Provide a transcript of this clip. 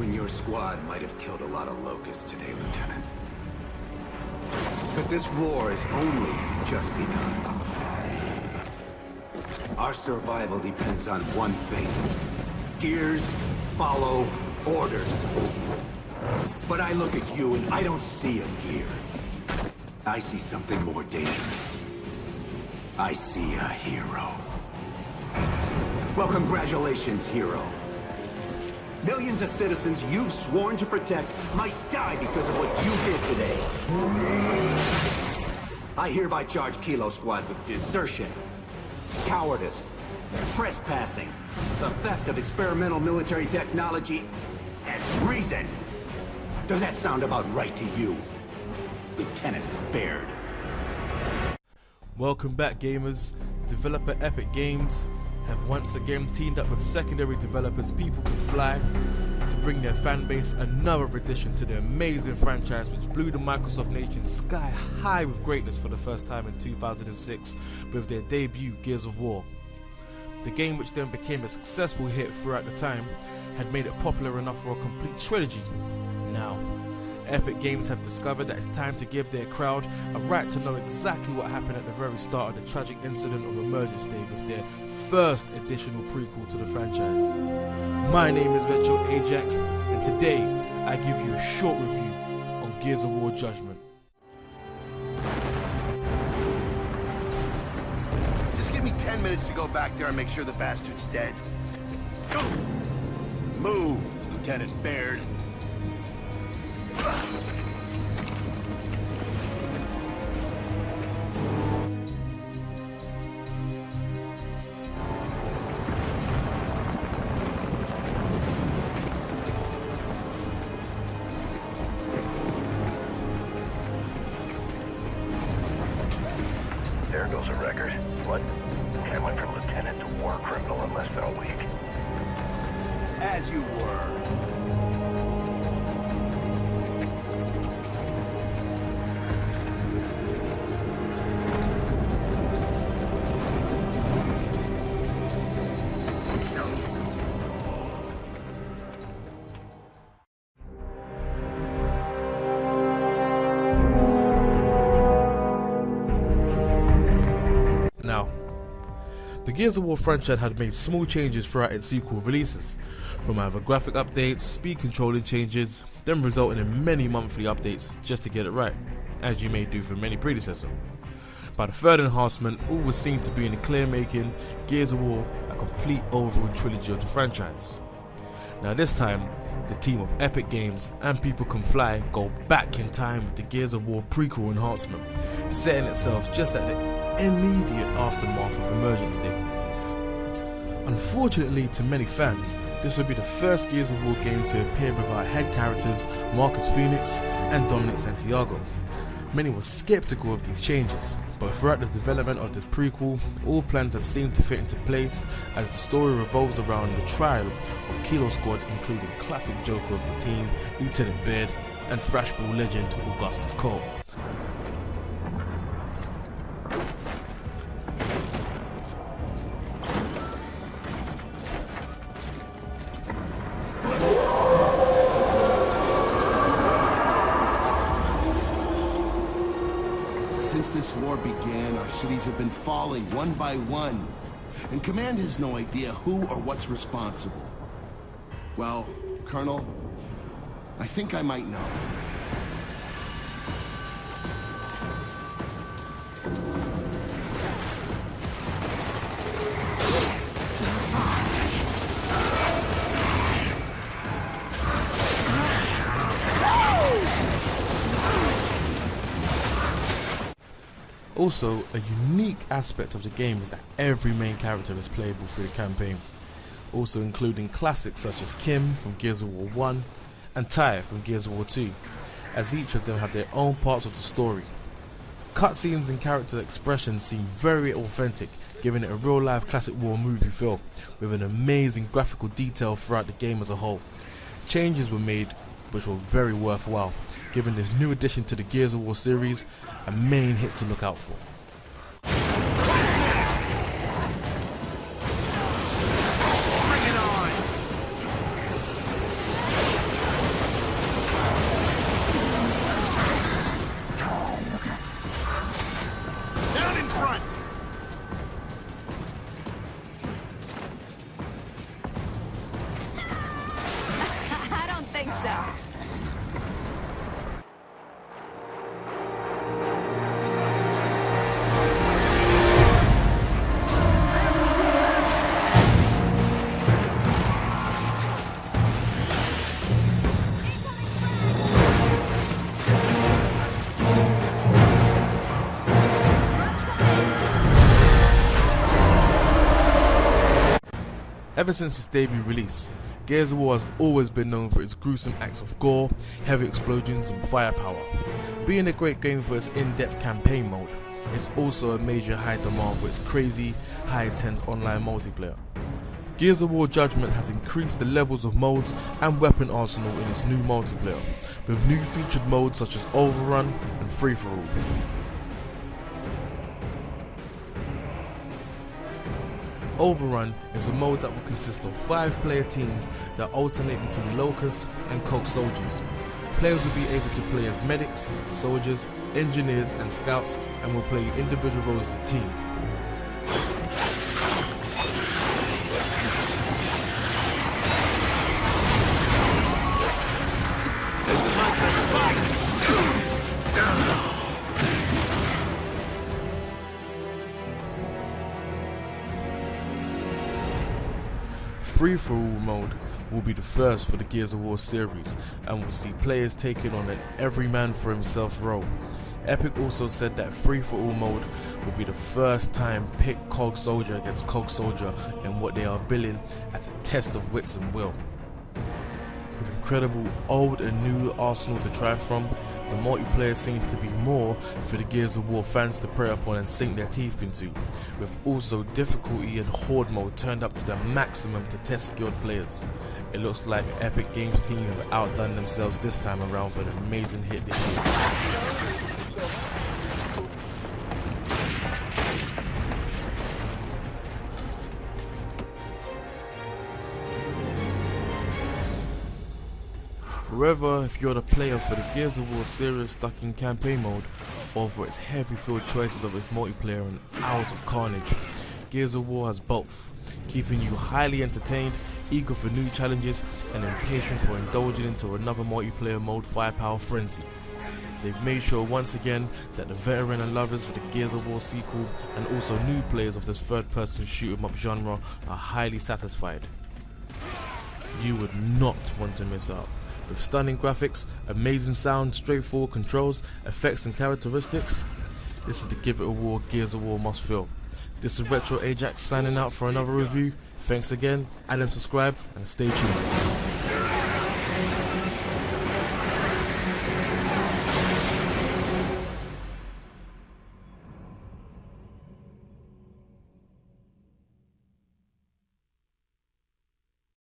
and your squad might have killed a lot of locusts today, Lieutenant. But this war is only just begun. Our survival depends on one thing. Gears follow orders. But I look at you and I don't see a gear. I see something more dangerous. I see a hero. Well, congratulations, hero. Millions of citizens you've sworn to protect might die because of what you did today. I hereby charge Kilo Squad with desertion, cowardice, trespassing, the theft of experimental military technology, and treason. Does that sound about right to you, Lieutenant Baird? Welcome back, gamers. Developer Epic Games have once again teamed up with secondary developers People Can Fly to bring their fanbase another addition to their amazing franchise which blew the Microsoft nation sky high with greatness for the first time in 2006 with their debut Gears of War. The game, which then became a successful hit throughout the time, had made it popular enough for a complete trilogy. Now, Epic Games have discovered that it's time to give their crowd a right to know exactly what happened at the very start of the tragic incident of Emergence Day with their first additional prequel to the franchise. My name is Retro Ajax, and today I give you a short review on Gears of War Judgement. Just give me 10 minutes to go back there and make sure the bastard's dead. Move, Lieutenant Baird. There goes a record. What? I went from lieutenant to war criminal in less than a week. As you were. Now, the Gears of War franchise had made small changes throughout its sequel releases, from either graphic updates, speed controlling changes, then resulting in many monthly updates just to get it right, as you may do for many predecessors. By the third enhancement, all was seen to be in the clear making Gears of War a complete overall trilogy of the franchise. Now this time, the team of Epic Games and People Can Fly go back in time with the Gears of War prequel enhancement, setting itself just at the immediate aftermath of Emergence Day. Unfortunately to many fans, this will be the first Gears of War game to appear with our head characters Marcus Phoenix and Dominic Santiago. Many were skeptical of these changes, but throughout the development of this prequel, all plans have seemed to fit into place as the story revolves around the trial of Kilo Squad, including classic Joker of the team, Lieutenant Baird, and Thrashball legend Augustus Cole. Since this war began, our cities have been falling one by one, and Command has no idea who or what's responsible. Well, Colonel, I think I might know. Also, a unique aspect of the game is that every main character is playable through the campaign, also including classics such as Kim from Gears of War 1 and Ty from Gears of War 2, as each of them have their own parts of the story. Cutscenes and character expressions seem very authentic, giving it a real-life classic war movie feel, with an amazing graphical detail throughout the game as a whole. Changes were made which were very worthwhile, giving this new addition to the Gears of War series a main hit to look out for. Bring it on! Ever since its debut release, Gears of War has always been known for its gruesome acts of gore, heavy explosions and firepower. Being a great game for its in-depth campaign mode, it's also a major high demand for its crazy, high-intense online multiplayer. Gears of War Judgement has increased the levels of modes and weapon arsenal in its new multiplayer, with new featured modes such as Overrun and Free-for-All. Overrun is a mode that will consist of 5-player teams that alternate between Locusts and Cog Soldiers. Players will be able to play as medics, soldiers, engineers and scouts, and will play individual roles as a team. Free-for-all mode will be the first for the Gears of War series and will see players taking on an every-man for himself role. Epic also said that free-for-all mode will be the first time pick Cog Soldier against Cog Soldier in what they are billing as a test of wits and will. With incredible old and new arsenal to try from, the multiplayer seems to be more for the Gears of War fans to prey upon and sink their teeth into, with also difficulty and horde mode turned up to the maximum to test skilled players. It looks like Epic Games team have outdone themselves this time around for an amazing hit this year. However, if you're the player for the Gears of War series stuck in campaign mode, or for its heavy filled choices of its multiplayer and hours of carnage, Gears of War has both, keeping you highly entertained, eager for new challenges, and impatient for indulging into another multiplayer mode firepower frenzy. They've made sure once again that the veteran and lovers for the Gears of War sequel, and also new players of this third-person shoot-'em-up genre, are highly satisfied. You would not want to miss out. With stunning graphics, amazing sound, straightforward controls, effects and characteristics, this is the Give It a War Gears of War must feel. This is Retro Ajax signing out for another review. Thanks again, add and subscribe, and stay tuned.